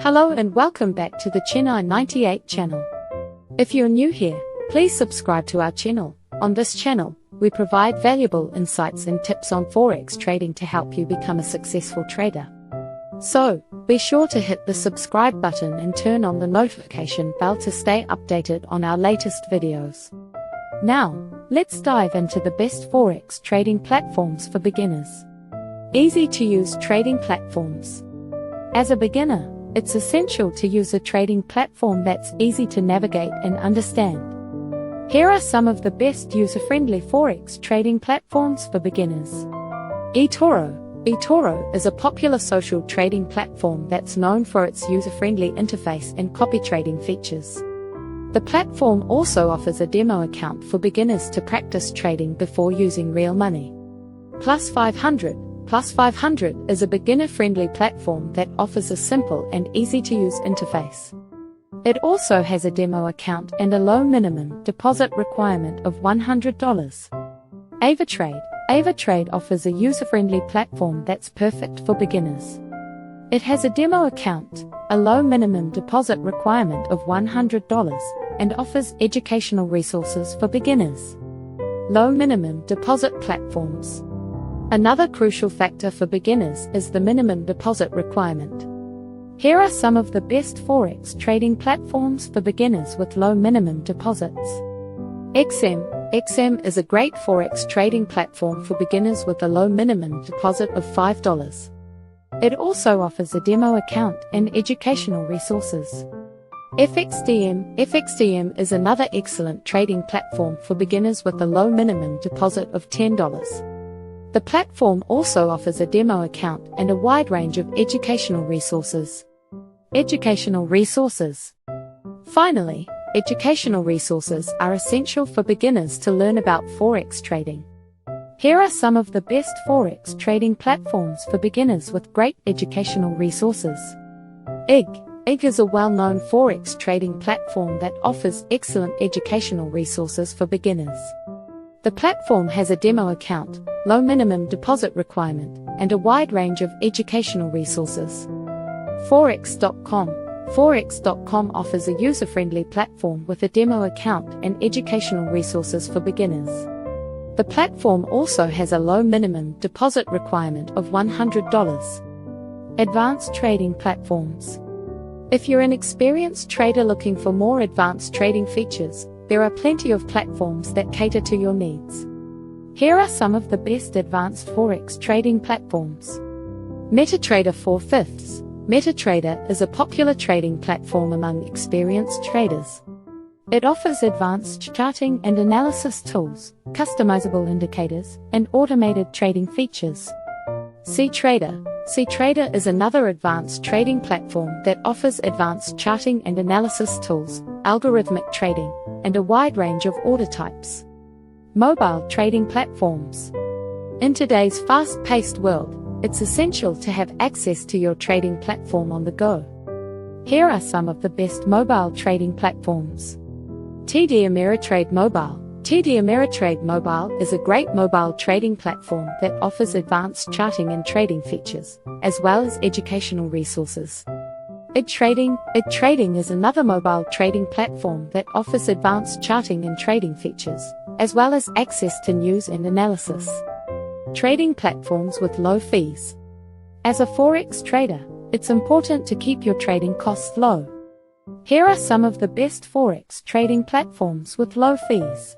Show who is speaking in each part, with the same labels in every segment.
Speaker 1: Hello and welcome back to the Chennai 98 channel. If you're new here, please subscribe to our channel. On this channel, we provide valuable insights and tips on Forex trading to help you become a successful trader. So, be sure to hit the subscribe button and turn on the notification bell to stay updated on our latest videos. Now, let's dive into the best Forex trading platforms for beginners. Easy to use trading platforms. As a beginner, it's essential to use a trading platform that's easy to navigate and understand. Here are some of the best user-friendly Forex trading platforms for beginners. eToro. eToro is a popular social trading platform that's known for its user-friendly interface and copy trading features. The platform also offers a demo account for beginners to practice trading before using real money. Plus 500 is a beginner-friendly platform that offers a simple and easy-to-use interface. It also has a demo account and a low minimum deposit requirement of $100. AvaTrade offers a user-friendly platform that's perfect for beginners. It has a demo account, a low minimum deposit requirement of $100, and offers educational resources for beginners. Low minimum deposit platforms. Another crucial factor for beginners is the minimum deposit requirement. Here are some of the best Forex trading platforms for beginners with low minimum deposits. XM is a great Forex trading platform for beginners with a low minimum deposit of $5. It also offers a demo account and educational resources. FXDM is another excellent trading platform for beginners with a low minimum deposit of $10. The platform also offers a demo account and a wide range of educational resources. Finally, educational resources are essential for beginners to learn about Forex trading. Here are some of the best Forex trading platforms for beginners with great educational resources. IG is a well-known Forex trading platform that offers excellent educational resources for beginners. The platform has a demo account, low minimum deposit requirement, and a wide range of educational resources. Forex.com offers a user-friendly platform with a demo account and educational resources for beginners. The platform also has a low minimum deposit requirement of $100. Advanced trading platforms. If you're an experienced trader looking for more advanced trading features, there are plenty of platforms that cater to your needs. Here are some of the best advanced Forex trading platforms. MetaTrader 4/5. MetaTrader is a popular trading platform among experienced traders. It offers advanced charting and analysis tools, customizable indicators, and automated trading features. CTrader is another advanced trading platform that offers advanced charting and analysis tools, algorithmic trading, and a wide range of order types. Mobile trading platforms. In today's fast-paced world, it's essential to have access to your trading platform on the go. Here are some of the best mobile trading platforms. TD Ameritrade Mobile. TD Ameritrade Mobile is a great mobile trading platform that offers advanced charting and trading features, as well as educational resources. iTrading is another mobile trading platform that offers advanced charting and trading features, as well as access to news and analysis. Trading platforms with low fees. As a Forex trader, it's important to keep your trading costs low. Here are some of the best Forex trading platforms with low fees.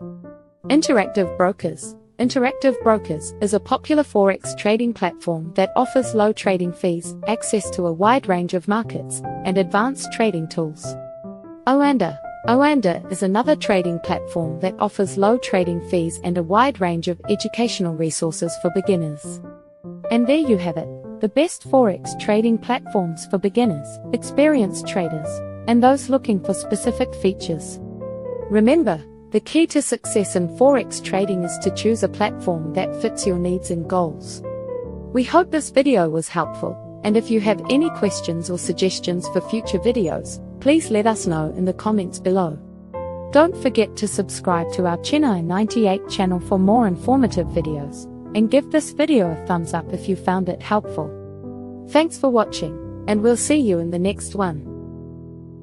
Speaker 1: Interactive Brokers. Interactive Brokers is a popular Forex trading platform that offers low trading fees, access to a wide range of markets, and advanced trading tools. Oanda is another trading platform that offers low trading fees and a wide range of educational resources for beginners. And there you have it, the best Forex trading platforms for beginners, experienced traders, and those looking for specific features. Remember, the key to success in Forex trading is to choose a platform that fits your needs and goals. We hope this video was helpful, and if you have any questions or suggestions for future videos, please let us know in the comments below. Don't forget to subscribe to our Chennai 98 channel for more informative videos, and give this video a thumbs up if you found it helpful. Thanks for watching. and we'll see you in the next one.